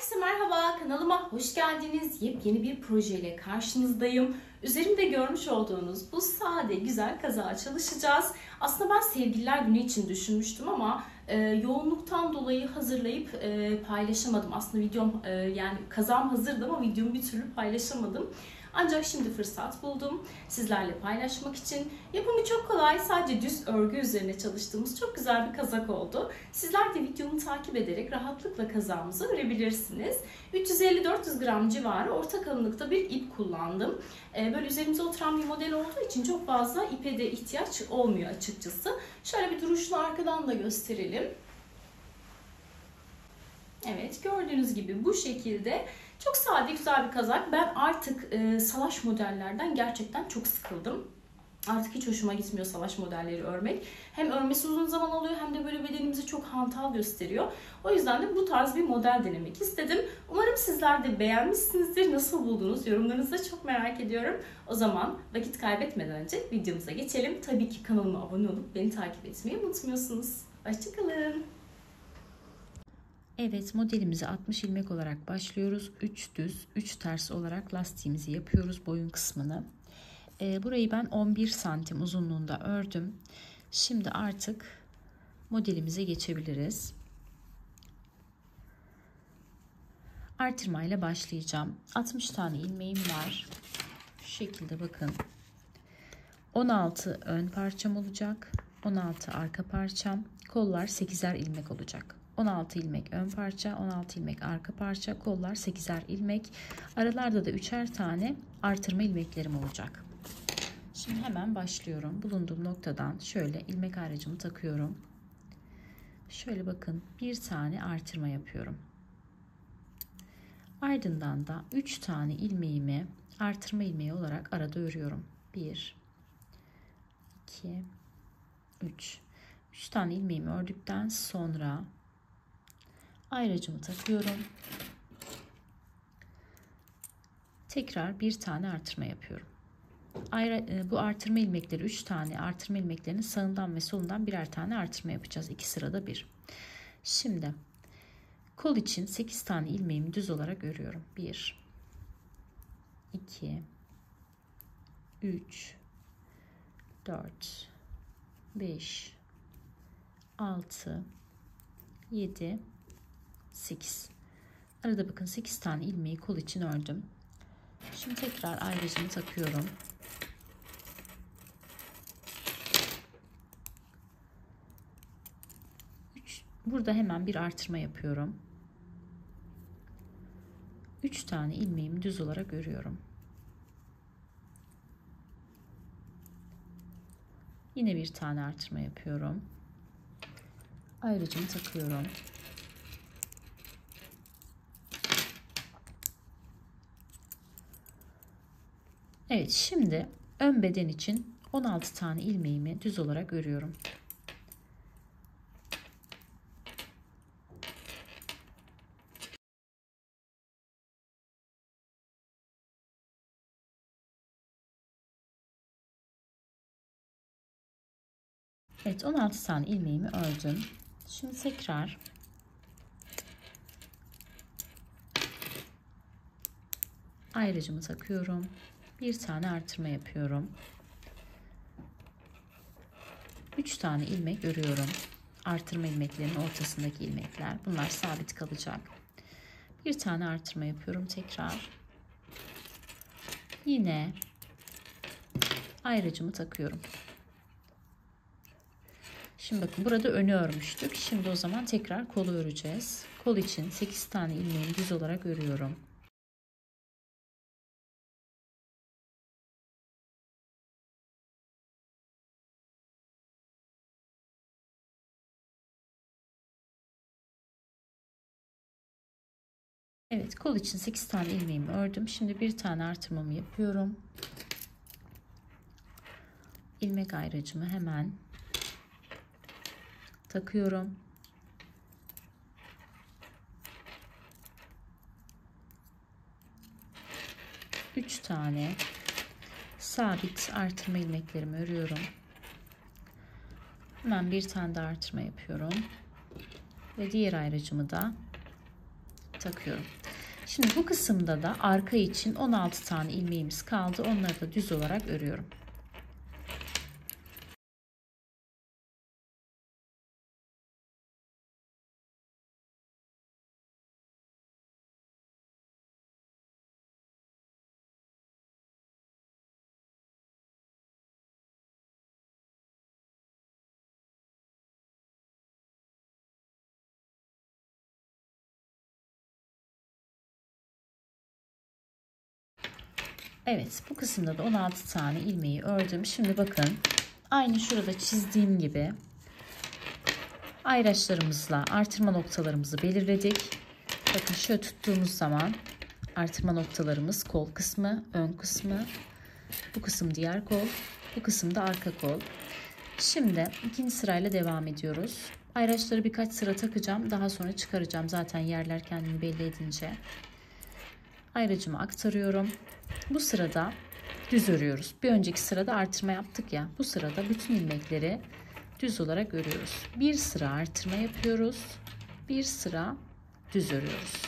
Herkese merhaba, kanalıma hoş geldiniz. Yepyeni bir projeyle karşınızdayım. Üzerimde görmüş olduğunuz bu sade güzel kazağa çalışacağız. Aslında ben Sevgililer Günü için düşünmüştüm ama yoğunluktan dolayı hazırlayıp paylaşamadım. Aslında videom yani kazağım hazırdı ama videomu bir türlü paylaşamadım. Ancak şimdi fırsat buldum sizlerle paylaşmak için. Yapımı çok kolay, sadece düz örgü üzerine çalıştığımız çok güzel bir kazak oldu. Sizler de videomu takip ederek rahatlıkla kazağımızı örebilirsiniz. 350-400 gram civarı orta kalınlıkta bir ip kullandım. Böyle üzerimize oturan bir model olduğu için çok fazla ipe de ihtiyaç olmuyor açıkçası. Şöyle bir duruşunu arkadan da gösterelim. Evet, gördüğünüz gibi bu şekilde çok sade güzel bir kazak. Ben artık salaş modellerden gerçekten çok sıkıldım. Artık hiç hoşuma gitmiyor salaş modelleri örmek. Hem örmesi uzun zaman alıyor hem de böyle bedenimizi çok hantal gösteriyor. O yüzden de bu tarz bir model denemek istedim. Umarım sizler de beğenmişsinizdir. Nasıl buldunuz? Yorumlarınızı da çok merak ediyorum. O zaman vakit kaybetmeden önce videomuza geçelim. Tabii ki kanalıma abone olup beni takip etmeyi unutmuyorsunuz. Hoşçakalın. Evet, modelimizi 60 ilmek olarak başlıyoruz. 3 düz 3 ters olarak lastiğimizi yapıyoruz, boyun kısmını. Burayı ben 11 santim uzunluğunda ördüm. Şimdi artık modelimize geçebiliriz. Artırma ile başlayacağım. 60 tane ilmeğim var. Şu şekilde bakın. 16 ön parçam olacak. 16 arka parçam. Kollar 8'er ilmek olacak. 16 ilmek ön parça, 16 ilmek arka parça, kollar 8'er ilmek. Aralarda da 3'er tane artırma ilmeklerim olacak. Şimdi hemen başlıyorum. Bulunduğum noktadan şöyle ilmek ayracımı takıyorum. Şöyle bakın, bir tane artırma yapıyorum. Ardından da 3 tane ilmeğimi artırma ilmeği olarak arada örüyorum. 1 2 3 3 tane ilmeğimi ördükten sonra ayracımı takıyorum. Tekrar bir tane artırma yapıyorum. Bu artırma ilmekleri 3 tane artırma ilmeklerinin sağından ve solundan birer tane artırma yapacağız. 2 sırada bir. Şimdi kol için 8 tane ilmeğimi düz olarak örüyorum. 1 2 3 4 5 6 7 8. Arada bakın 8 tane ilmeği kol için ördüm. Şimdi tekrar ayracımı takıyorum. Burada hemen bir artırma yapıyorum. 3 tane ilmeğimi düz olarak örüyorum. Yine bir tane artırma yapıyorum. Ayracımı takıyorum. Evet, şimdi ön beden için 16 tane ilmeğimi düz olarak örüyorum. Evet, 16 tane ilmeğimi ördüm. Şimdi tekrar ayracımı takıyorum. Bir tane artırma yapıyorum. 3 tane ilmek örüyorum. Artırma ilmeklerinin ortasındaki ilmekler. Bunlar sabit kalacak. Bir tane artırma yapıyorum tekrar. Yine ayracımı takıyorum. Şimdi bakın, burada önü örmüştük. Şimdi o zaman tekrar kolu öreceğiz. Kol için 8 tane ilmeğimi düz olarak örüyorum. Evet, kol için 8 tane ilmeğimi ördüm. Şimdi bir tane artırmamı yapıyorum. İlmek ayracımı hemen takıyorum. Üç tane sabit artırma ilmeklerimi örüyorum. Hemen bir tane de artırma yapıyorum. Ve diğer ayracımı da takıyorum. Şimdi bu kısımda da arka için 16 tane ilmeğimiz kaldı. Onları da düz olarak örüyorum. Evet, bu kısımda da 16 tane ilmeği ördüm. Şimdi bakın, aynı şurada çizdiğim gibi ayraçlarımızla artırma noktalarımızı belirledik. Bakın şöyle tuttuğumuz zaman artırma noktalarımız kol kısmı, ön kısmı, bu kısım diğer kol, bu kısım da arka kol. Şimdi ikinci sırayla devam ediyoruz. Ayraçları birkaç sıra takacağım. Daha sonra çıkaracağım. Zaten yerler kendini belli edince. Ayracımı aktarıyorum. Bu sırada düz örüyoruz. Bir önceki sırada artırma yaptık ya. Bu sırada bütün ilmekleri düz olarak örüyoruz. Bir sıra artırma yapıyoruz. Bir sıra düz örüyoruz.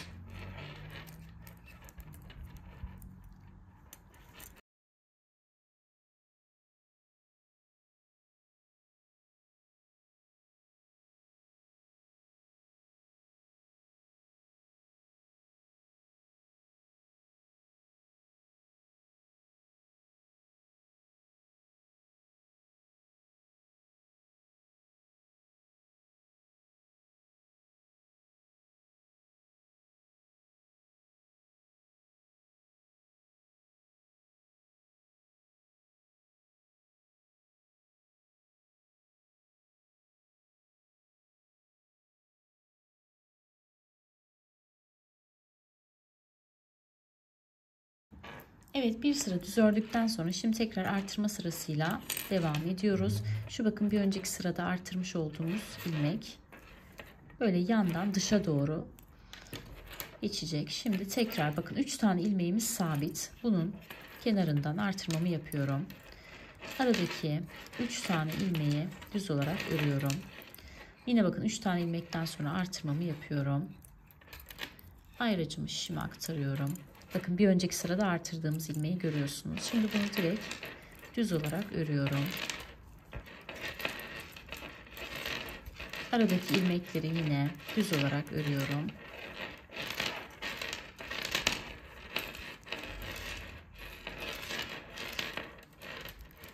Evet, bir sıra düz ördükten sonra şimdi tekrar artırma sırasıyla devam ediyoruz. Şu bakın, bir önceki sırada artırmış olduğumuz ilmek böyle yandan dışa doğru geçecek. Şimdi tekrar bakın, 3 tane ilmeğimiz sabit. Bunun kenarından artırmamı yapıyorum. Aradaki 3 tane ilmeği düz olarak örüyorum. Yine bakın, 3 tane ilmekten sonra artırmamı yapıyorum. Ayracımı şişime aktarıyorum. Bakın, bir önceki sırada artırdığımız ilmeği görüyorsunuz. Şimdi bunu direkt düz olarak örüyorum. Aradaki ilmekleri yine düz olarak örüyorum.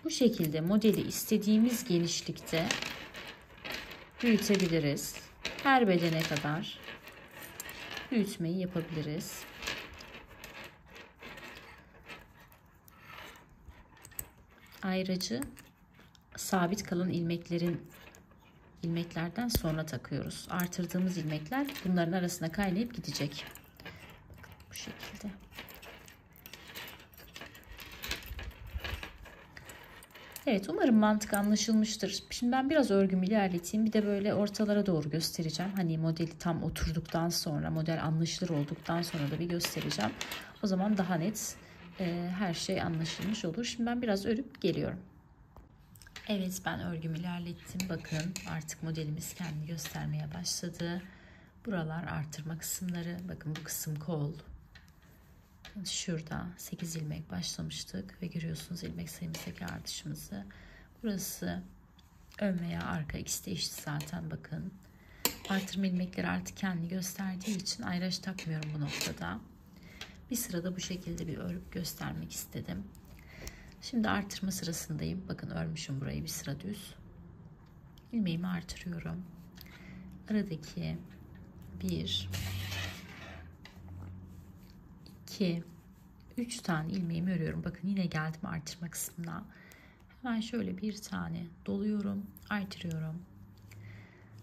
Bu şekilde modeli istediğimiz genişlikte büyütebiliriz. Her bedene kadar büyütmeyi yapabiliriz. Ayracı sabit kalan ilmeklerden sonra takıyoruz. Artırdığımız ilmekler bunların arasına kaynayıp gidecek. Bakın, bu şekilde. Evet, umarım mantık anlaşılmıştır. Şimdi ben biraz örgümü ilerleteyim. Bir de böyle ortalara doğru göstereceğim. Hani modeli tam oturduktan sonra, model anlaşılır olduktan sonra da bir göstereceğim. O zaman daha net her şey anlaşılmış olur. Şimdi ben biraz örüp geliyorum. Evet, ben örgümü ilerlettim. Bakın, artık modelimiz kendini göstermeye başladı. Buralar artırma kısımları. Bakın, bu kısım kol. Şurada 8 ilmek başlamıştık ve görüyorsunuz ilmek sayımızdaki artışımızı. Burası ön veya arka, ikisi değişti zaten. Bakın, artırma ilmekleri artık kendini gösterdiği için ayraç takmıyorum bu noktada. Bir sırada bu şekilde bir örüp göstermek istedim. Şimdi artırma sırasındayım. Bakın, örmüşüm burayı bir sıra düz. İlmeğimi artırıyorum. Aradaki 1, 2, 3 tane ilmeğimi örüyorum. Bakın, yine geldim artırma kısmına. Hemen şöyle bir tane doluyorum, artırıyorum.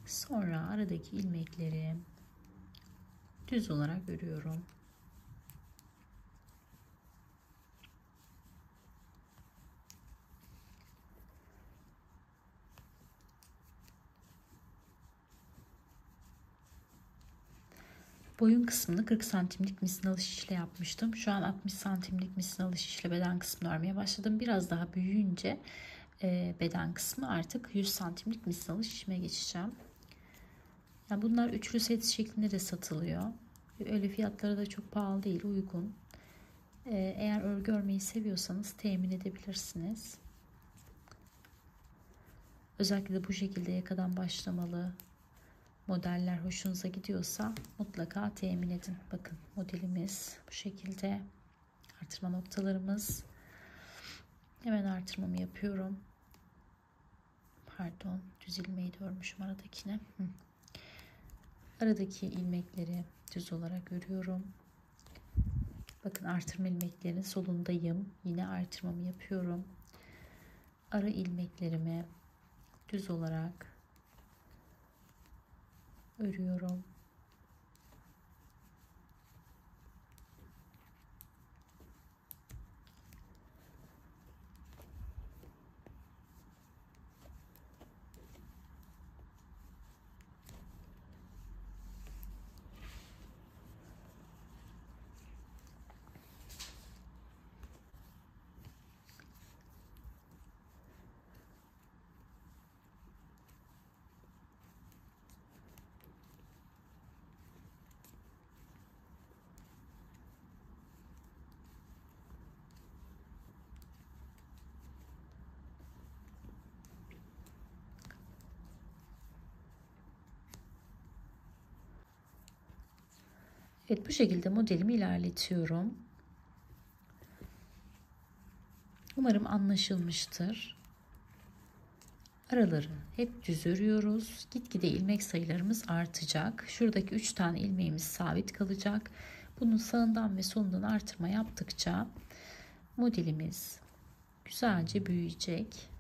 Sonra aradaki ilmekleri düz olarak örüyorum. Boyun kısmını 40 santimlik misinalı alış işle yapmıştım. Şu an 60 santimlik misinalı alış işle beden kısmını örmeye başladım. Biraz daha büyüyünce beden kısmı artık 100 santimlik misinalı alış işime geçeceğim. Yani bunlar üçlü set şeklinde de satılıyor. Öyle fiyatları da çok pahalı değil, uygun. Eğer örgü örmeyi seviyorsanız temin edebilirsiniz. Özellikle de bu şekilde yakadan başlamalı modeller hoşunuza gidiyorsa mutlaka temin edin. Bakın modelimiz bu şekilde. Artırma noktalarımız. Hemen artırmamı yapıyorum. Pardon, düz ilmeği de örmüşüm aradakine. Aradaki ilmekleri düz olarak örüyorum. Bakın artırma ilmeklerinin solundayım. Yine artırmamı yapıyorum. Ara ilmeklerimi düz olarak örüyorum. Evet, bu şekilde modelimi ilerletiyorum. Umarım anlaşılmıştır. Araları hep düz örüyoruz. Gitgide ilmek sayılarımız artacak. Şuradaki 3 tane ilmeğimiz sabit kalacak. Bunun sağından ve solundan artırma yaptıkça modelimiz güzelce büyüyecek.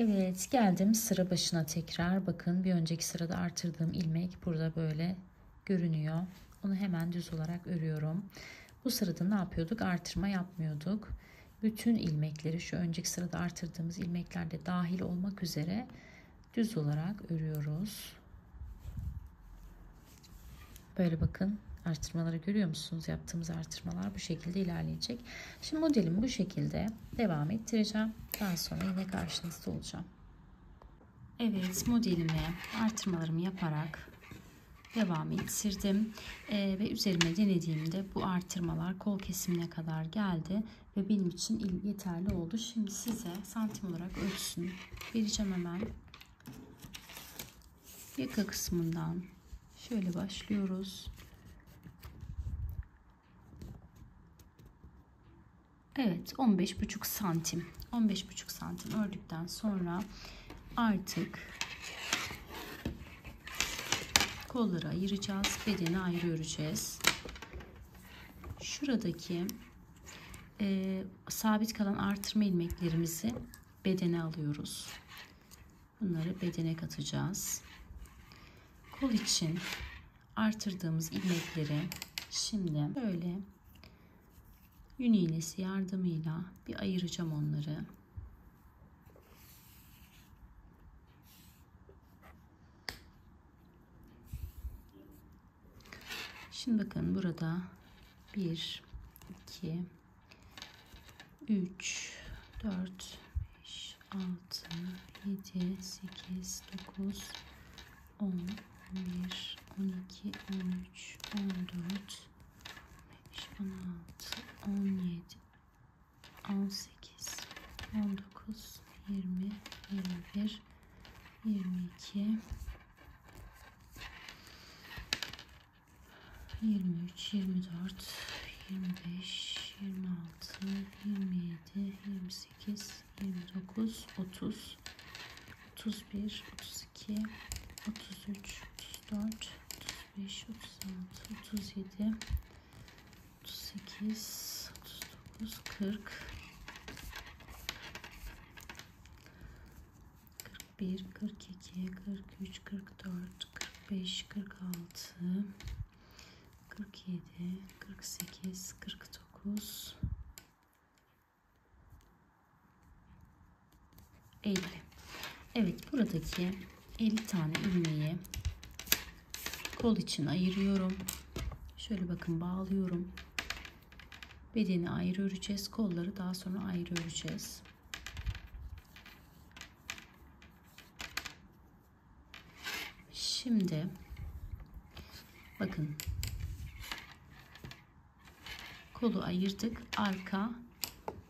Evet, geldim sıra başına tekrar. Bakın bir önceki sırada artırdığım ilmek burada böyle görünüyor. Onu hemen düz olarak örüyorum. Bu sırada ne yapıyorduk? Artırma yapmıyorduk. Bütün ilmekleri şu önceki sırada artırdığımız ilmekler de dahil olmak üzere düz olarak örüyoruz. Böyle bakın, artırmaları görüyor musunuz? Yaptığımız artırmalar bu şekilde ilerleyecek. Şimdi modelimi bu şekilde devam ettireceğim. Daha sonra yine karşınızda olacağım. Evet, modelimi artırmalarımı yaparak devam ettirdim. Ve üzerime denediğimde bu artırmalar kol kesimine kadar geldi. Ve benim için yeterli oldu. Şimdi size santim olarak ölçüsünü vereceğim hemen. Yaka kısmından şöyle başlıyoruz. Evet, 15,5 santim. 15,5 santim ördükten sonra artık kolları ayıracağız. Bedeni ayrı öreceğiz. Şuradaki sabit kalan artırma ilmeklerimizi bedene alıyoruz. Bunları bedene katacağız. Kol için artırdığımız ilmekleri şimdi böyle yün iğnesi yardımıyla bir ayıracağım onları. Şimdi bakın burada 1, 2, 3, 4, 5, 6, 7, 8, 9, 10, 11, 12, 13, 14, 15, 16, 17, 18, 19, 20, 21, 22, 23, 24, 25, 26, 27, 28, 29, 30, 31, 32, 33, 34, 35, 36, 37, 38, 39, 40, 41, 42, 43, 44, 45, 46, 47, 48, 49, 50. Evet, buradaki 50 tane ilmeği kol için ayırıyorum. Şöyle bakın, bağlıyorum. Bedeni ayrı öreceğiz. Kolları daha sonra ayrı öreceğiz. Şimdi bakın, kolu ayırdık. Arka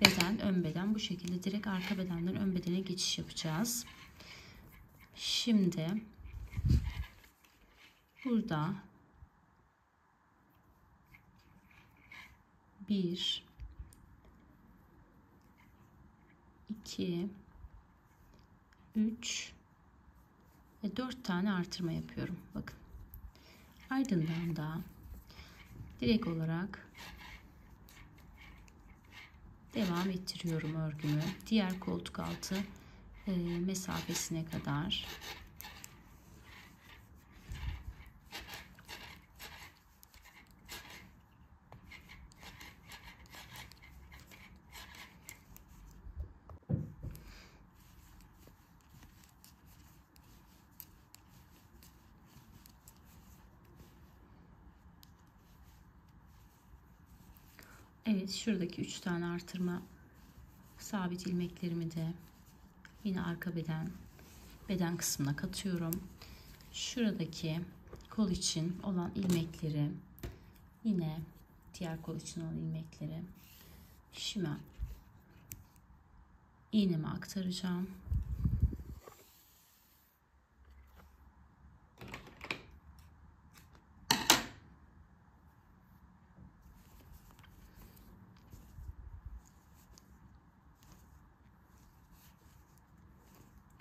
beden, ön beden, bu şekilde direkt arka bedenden ön bedene geçiş yapacağız. Şimdi burada 1, 2, 3 ve 4 tane artırma yapıyorum. Bakın. Ardından da direkt olarak devam ettiriyorum örgümü. Diğer koltuk altı mesafesine kadar. Evet, şuradaki 3 tane artırma sabit ilmeklerimi de yine arka beden kısmına katıyorum. Şuradaki kol için olan ilmekleri, yine diğer kol için olan ilmekleri şimdi iğneme aktaracağım.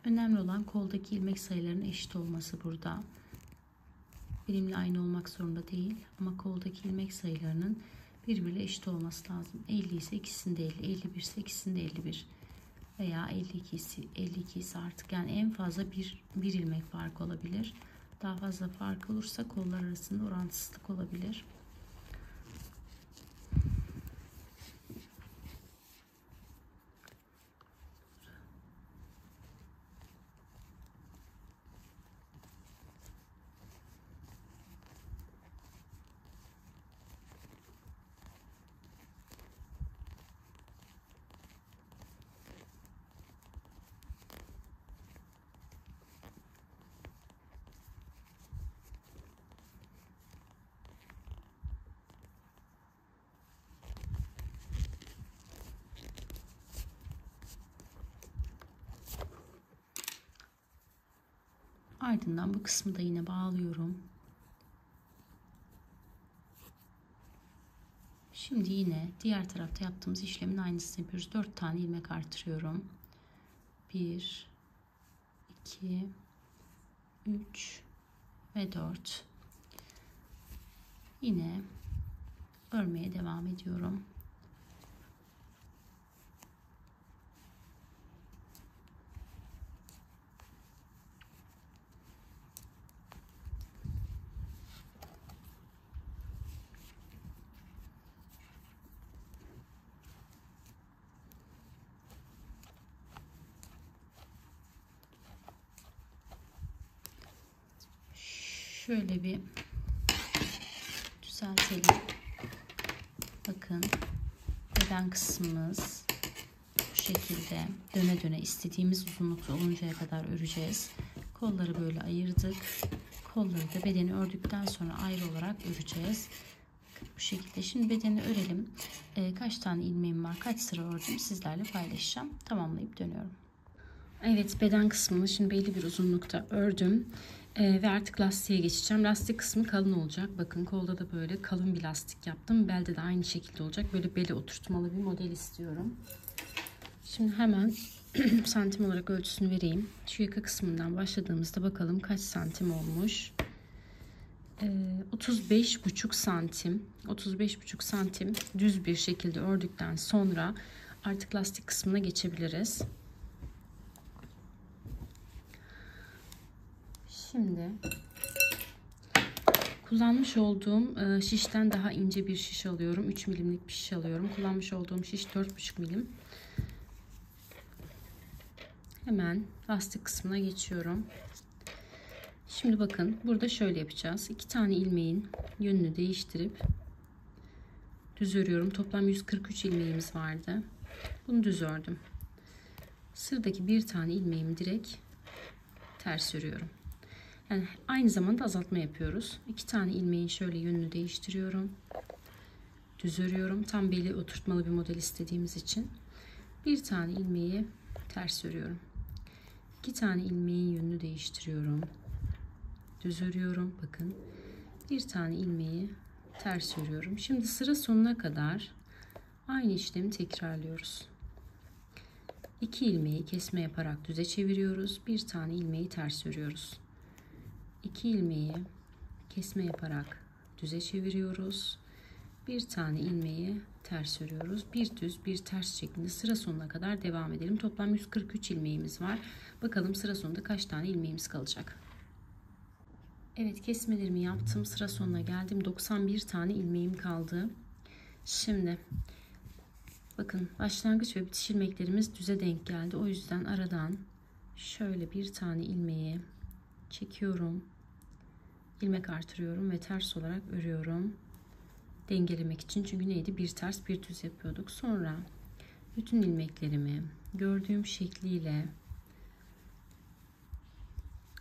Önemli olan koldaki ilmek sayılarının eşit olması burada. Benimle aynı olmak zorunda değil ama koldaki ilmek sayılarının birbiriyle eşit olması lazım. 50 ise ikisinde 50, 51 ise ikisinde 51 veya 52 ise artık, yani en fazla bir ilmek fark olabilir. Daha fazla fark olursa kollar arasında orantısızlık olabilir. Ardından bu kısmı da yine bağlıyorum. Şimdi yine diğer tarafta yaptığımız işlemin aynısını yapıyoruz. 4 tane ilmek artırıyorum. 1, 2, 3 ve 4. Yine örmeye devam ediyorum. Şöyle bir düzeltelim. Bakın, beden kısmımız bu şekilde döne döne istediğimiz uzunlukta oluncaya kadar öreceğiz. Kolları böyle ayırdık. kolları da bedeni ördükten sonra ayrı olarak öreceğiz. Bu şekilde. Şimdi bedeni örelim. Kaç tane ilmeğim var, kaç sıra ördüm sizlerle paylaşacağım. Tamamlayıp dönüyorum. Evet, beden kısmını şimdi belli bir uzunlukta ördüm. Ve artık lastiğe geçeceğim. Lastik kısmı kalın olacak. Bakın kolda da böyle kalın bir lastik yaptım. Belde de aynı şekilde olacak. Böyle bele oturtmalı bir model istiyorum. Şimdi hemen santim olarak ölçüsünü vereyim. Şu yaka kısmından başladığımızda bakalım kaç santim olmuş. 35,5 santim. 35,5 santim düz bir şekilde ördükten sonra artık lastik kısmına geçebiliriz. Şimdi kullanmış olduğum şişten daha ince bir şiş alıyorum. 3 milimlik bir şiş alıyorum. Kullanmış olduğum şiş 4,5 milim. Hemen lastik kısmına geçiyorum. Şimdi bakın burada şöyle yapacağız. 2 tane ilmeğin yönünü değiştirip düz örüyorum. Toplam 143 ilmeğimiz vardı. Bunu düz ördüm. Sıradaki bir tane ilmeğimi direkt ters örüyorum. Yani aynı zamanda azaltma yapıyoruz. 2 tane ilmeğin şöyle yönünü değiştiriyorum. Düz örüyorum. Tam beli oturtmalı bir model istediğimiz için. Bir tane ilmeği ters örüyorum. 2 tane ilmeğin yönünü değiştiriyorum. Düz örüyorum. Bakın. Bir tane ilmeği ters örüyorum. Şimdi sıra sonuna kadar aynı işlemi tekrarlıyoruz. 2 ilmeği kesme yaparak düze çeviriyoruz. Bir tane ilmeği ters örüyoruz. 2 ilmeği kesme yaparak düze çeviriyoruz. Bir tane ilmeği ters örüyoruz. Bir düz bir ters şeklinde sıra sonuna kadar devam edelim. Toplam 143 ilmeğimiz var. Bakalım sıra sonunda kaç tane ilmeğimiz kalacak. Evet, kesmelerimi yaptım. Sıra sonuna geldim. 91 tane ilmeğim kaldı. Şimdi bakın başlangıç ve bitiş ilmeklerimiz düze denk geldi. O yüzden aradan şöyle bir tane ilmeği çekiyorum. İlmek artırıyorum ve ters olarak örüyorum. Dengelemek için, çünkü neydi? Bir ters bir düz yapıyorduk. Sonra bütün ilmeklerimi gördüğüm şekliyle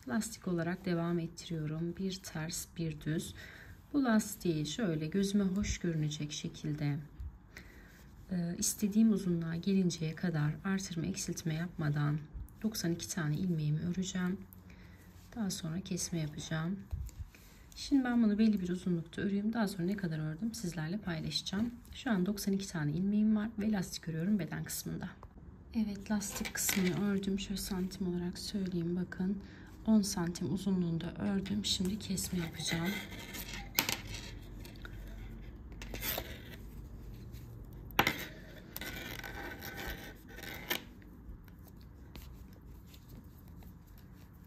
lastik olarak devam ettiriyorum. Bir ters bir düz. Bu lastiği şöyle gözüme hoş görünecek şekilde istediğim uzunluğa gelinceye kadar artırma eksiltme yapmadan 92 tane ilmeğimi öreceğim. Daha sonra kesme yapacağım. Şimdi ben bunu belli bir uzunlukta öreyim. Daha sonra ne kadar ördüm sizlerle paylaşacağım. Şu an 92 tane ilmeğim var ve lastik örüyorum beden kısmında. Evet, lastik kısmını ördüm. Şöyle santim olarak söyleyeyim, bakın. 10 santim uzunluğunda ördüm. Şimdi kesme yapacağım.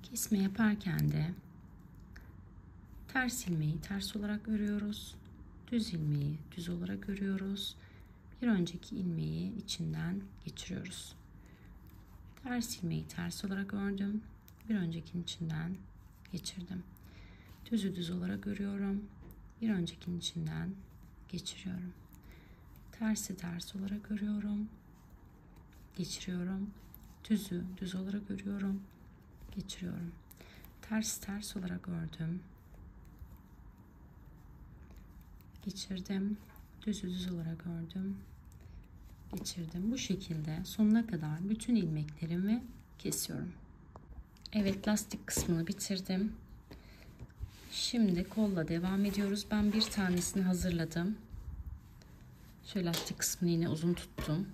Kesme yaparken de ters ilmeği ters olarak örüyoruz. Düz ilmeği düz olarak örüyoruz. Bir önceki ilmeği içinden geçiriyoruz. Ters ilmeği ters olarak ördüm. Bir öncekinin içinden geçirdim. Düzü düz olarak örüyorum. Bir öncekinin içinden geçiriyorum. Tersi ters olarak örüyorum. Geçiriyorum. Düzü düz olarak örüyorum. Geçiriyorum. Ters ters olarak ördüm. Geçirdim. Düz düz olarak ördüm. Geçirdim. Bu şekilde sonuna kadar bütün ilmeklerimi kesiyorum. Evet, lastik kısmını bitirdim. Şimdi kolla devam ediyoruz. Ben bir tanesini hazırladım. Şöyle lastik kısmını yine uzun tuttum.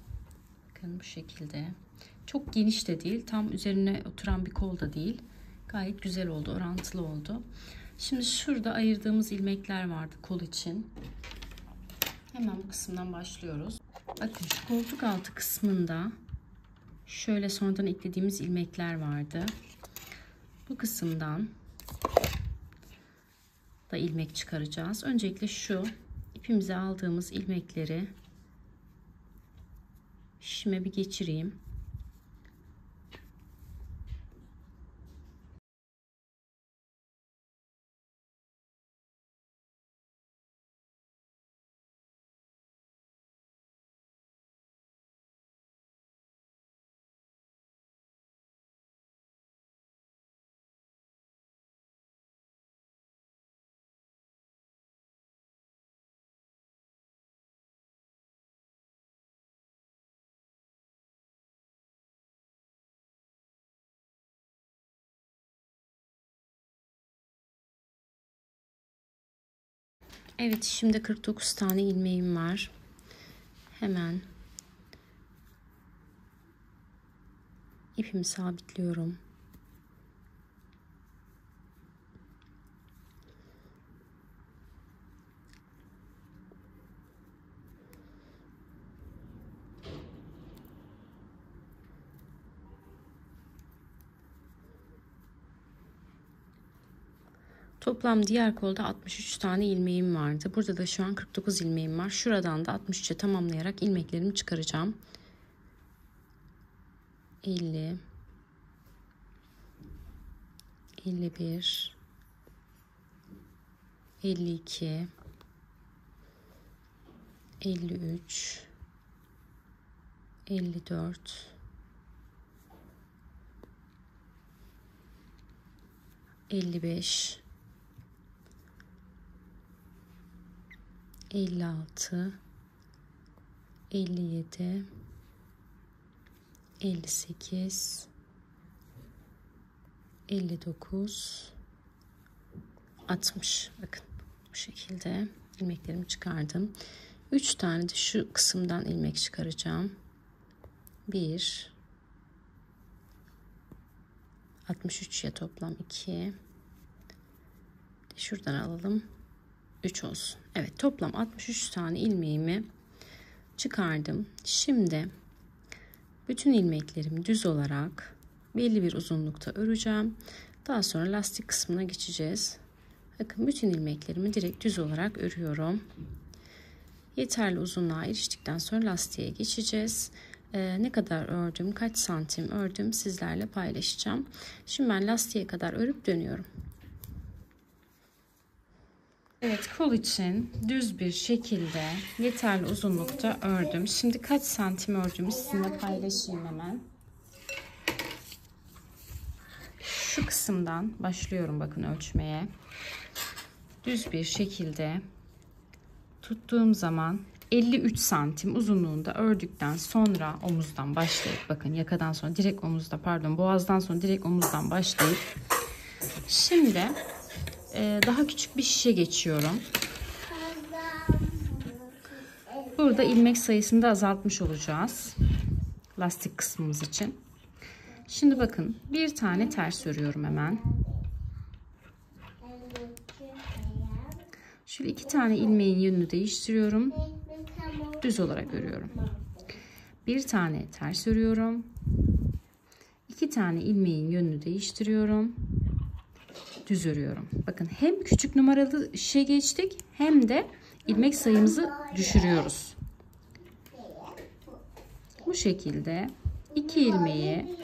Bakın bu şekilde. Çok geniş de değil. Tam üzerine oturan bir kol da değil. Gayet güzel oldu. Orantılı oldu. Şimdi şurada ayırdığımız ilmekler vardı kol için. Hemen bu kısımdan başlıyoruz. Bakın şu koltuk altı kısmında şöyle sonradan eklediğimiz ilmekler vardı. Bu kısımdan da ilmek çıkaracağız. Öncelikle şu ipimize aldığımız ilmekleri şişime bir geçireyim. Evet, şimdi 49 tane ilmeğim var. Hemen ipimi sabitliyorum. Toplam diğer kolda 63 tane ilmeğim vardı. Burada da şu an 49 ilmeğim var. Şuradan da 63'e tamamlayarak ilmeklerimi çıkaracağım. 50, 51, 52, 53, 54, 55, 56, 57, 58, 59, 60. Bakın bu şekilde ilmeklerimi çıkardım. 3 tane de şu kısımdan ilmek çıkaracağım. 1, 63 ya, toplam 2. Şuradan alalım. 3 olsun. Evet, toplam 63 tane ilmeğimi çıkardım. Şimdi bütün ilmeklerimi düz olarak belli bir uzunlukta öreceğim. Daha sonra lastik kısmına geçeceğiz. Bakın, bütün ilmeklerimi direkt düz olarak örüyorum. Yeterli uzunluğa eriştikten sonra lastiğe geçeceğiz. Ne kadar ördüm, kaç santim ördüm sizlerle paylaşacağım. Şimdi ben lastiğe kadar örüp dönüyorum. Evet, kol için düz bir şekilde yeterli uzunlukta ördüm. Şimdi kaç santim ördüğümü sizinle paylaşayım hemen. Şu kısımdan başlıyorum bakın ölçmeye. Düz bir şekilde tuttuğum zaman 53 santim uzunluğunda ördükten sonra omuzdan başlayıp, bakın yakadan sonra direkt omuzda, pardon boğazdan sonra direkt omuzdan başlayıp şimdi daha küçük bir şişe geçiyorum. Burada ilmek sayısını da azaltmış olacağız lastik kısmımız için. Şimdi bakın, bir tane ters örüyorum hemen. Şöyle 2 tane ilmeğin yönünü değiştiriyorum. Düz olarak örüyorum. Bir tane ters örüyorum. 2 tane ilmeğin yönünü değiştiriyorum. Düz örüyorum. Bakın, hem küçük numaralı şişe geçtik hem de ilmek sayımızı düşürüyoruz. Bu şekilde 2 ilmeği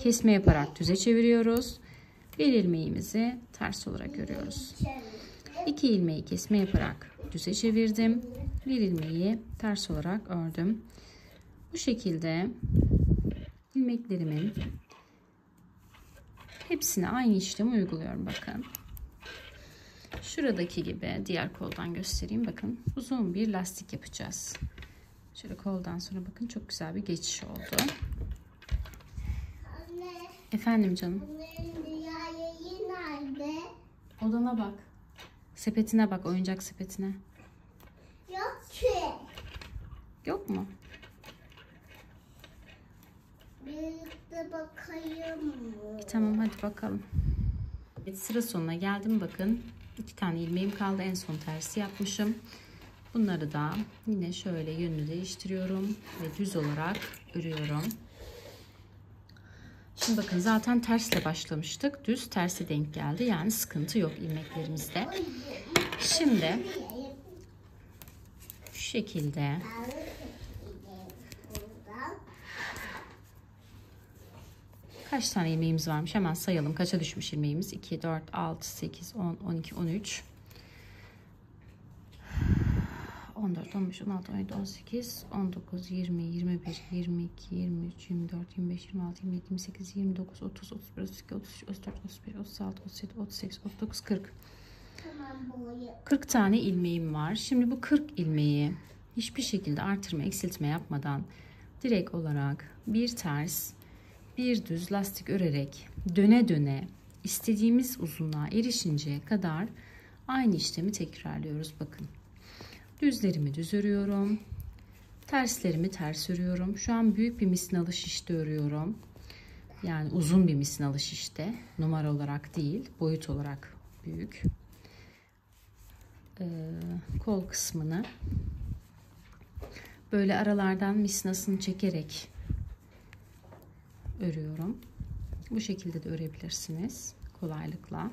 kesme yaparak düze çeviriyoruz. Bir ilmeğimizi ters olarak örüyoruz. 2 ilmeği kesme yaparak düze çevirdim. Bir ilmeği ters olarak ördüm. Bu şekilde ilmeklerimin hepsine aynı işlemi uyguluyorum. Bakın, şuradaki gibi diğer koldan göstereyim. Bakın, uzun bir lastik yapacağız. Şöyle koldan sonra bakın, çok güzel bir geçiş oldu. Anne, Efendim canım. diğerleri nerede? Odana bak. Sepetine bak, oyuncak sepetine. Yok ki. Yok mu? Birlikte bakayım mı? Tamam, hadi bakalım. Evet, sıra sonuna geldim. Bakın, 2 tane ilmeğim kaldı. En son tersi yapmışım. Bunları da yine şöyle yönünü değiştiriyorum ve düz olarak örüyorum. Şimdi bakın, zaten tersle başlamıştık. Düz terse denk geldi. Yani sıkıntı yok ilmeklerimizde. Şimdi şu şekilde kaç tane ilmeğimiz varmış hemen sayalım. Kaça düşmüş ilmeğimiz? 2, 4, 6, 8, 10, 12, 13, 14, 15, 16, 17, 18, 19, 20, 21, 22, 23, 24, 25, 26, 27, 28, 29, 30, 31, 32, 33, 34, 35, 36, 37, 38, 39, 40. Tamam, boyu. 40 tane ilmeğim var. Şimdi bu 40 ilmeği hiçbir şekilde artırma, eksiltme yapmadan direkt olarak bir ters, bir düz lastik örerek döne döne istediğimiz uzunluğa erişinceye kadar Aynı işlemi tekrarlıyoruz bakın. Düzlerimi düz örüyorum. Terslerimi ters örüyorum. Şu an büyük bir misinalı şişte örüyorum. Yani uzun bir misinalı şişte. Numara olarak değil, boyut olarak büyük. Kol kısmını böyle aralardan misinasını çekerek örüyorum. Bu şekilde de örebilirsiniz kolaylıkla.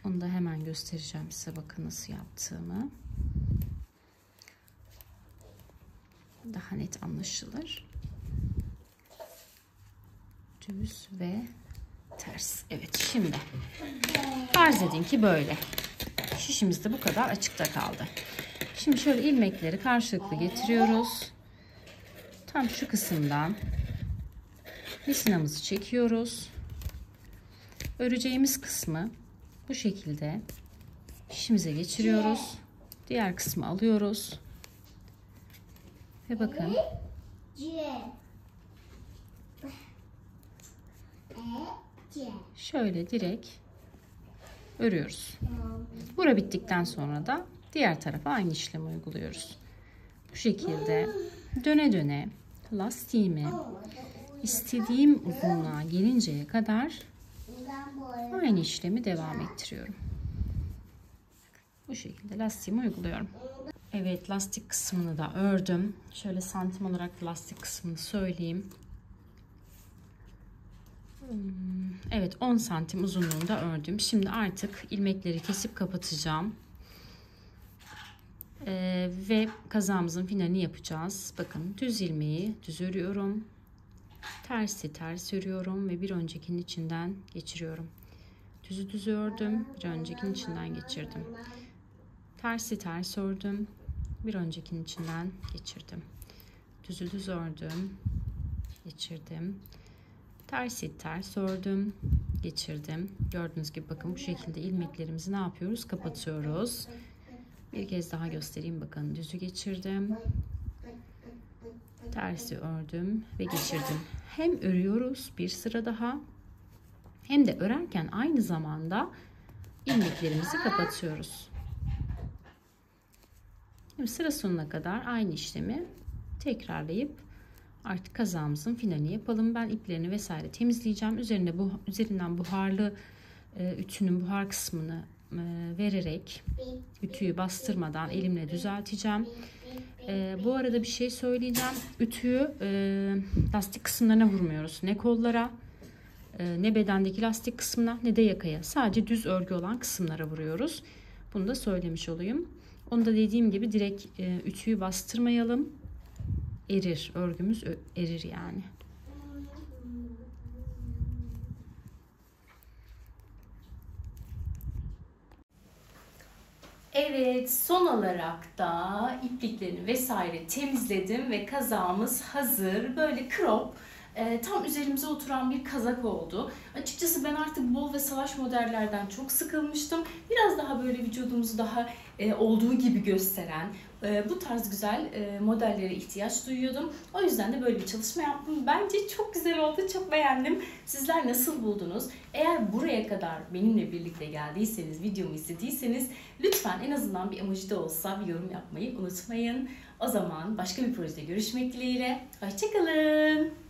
Onu da hemen göstereceğim size, bakın nasıl yaptığımı. Daha net anlaşılır. Düz ve ters. Evet, şimdi farz edin ki böyle. Şişimiz de bu kadar açıkta kaldı. Şimdi şöyle ilmekleri karşılıklı getiriyoruz. Tam şu kısımdan misinamızı çekiyoruz. Öreceğimiz kısmı bu şekilde şişimize geçiriyoruz. Diğer kısmı alıyoruz. Ve bakın. Şöyle direkt örüyoruz. Bura bittikten sonra da diğer tarafa aynı işlemi uyguluyoruz. Bu şekilde döne döne lastiğimi istediğim uzunluğa gelinceye kadar aynı işlemi devam ettiriyorum. Bu şekilde lastiğimi uyguluyorum. Evet, lastik kısmını da ördüm. Şöyle santim olarak lastik kısmını söyleyeyim. Evet, 10 santim uzunluğunda ördüm. Şimdi artık ilmekleri kesip kapatacağım. Ve kazağımızın finalini yapacağız. Bakın, düz ilmeği düz örüyorum. Tersi ters örüyorum ve bir öncekinin içinden geçiriyorum. Düzü düz ördüm. Bir öncekinin içinden geçirdim. Tersi ters ördüm. Bir öncekinin içinden geçirdim. Düzü düz ördüm. Geçirdim. Tersi ters ördüm. Geçirdim. Gördüğünüz gibi bakın bu şekilde ilmeklerimizi ne yapıyoruz? Kapatıyoruz. Bir kez daha göstereyim. Bakın, düzü geçirdim. Tersi ördüm ve geçirdim. Hem örüyoruz bir sıra daha, hem de örerken aynı zamanda ilmeklerimizi kapatıyoruz. Şimdi sıra sonuna kadar aynı işlemi tekrarlayıp artık kazağımızın finalini yapalım. Ben iplerini vesaire temizleyeceğim. Üzerinden buharlı ütünün buhar kısmını vererek ütüyü bastırmadan elimle düzelteceğim. Bu arada bir şey söyleyeceğim. Ütüyü lastik kısımlarına vurmuyoruz. Ne kollara, ne bedendeki lastik kısmına, ne de yakaya. Sadece düz örgü olan kısımlara vuruyoruz. Bunu da söylemiş olayım. Onu da dediğim gibi direkt ütüyü bastırmayalım. Erir. Örgümüz erir yani. Evet, son olarak da ipliklerini vesaire temizledim ve kazağımız hazır. Böyle crop, tam üzerimize oturan bir kazak oldu. Açıkçası ben artık bol ve salaş modellerden çok sıkılmıştım. Biraz daha böyle vücudumuzu daha olduğu gibi gösteren bu tarz güzel modellere ihtiyaç duyuyordum. O yüzden de böyle bir çalışma yaptım. Bence çok güzel oldu, çok beğendim. Sizler nasıl buldunuz? Eğer buraya kadar benimle birlikte geldiyseniz, videomu izlediyseniz lütfen en azından bir emoji de olsa bir yorum yapmayı unutmayın. O zaman başka bir projede görüşmek dileğiyle. Hoşça kalın.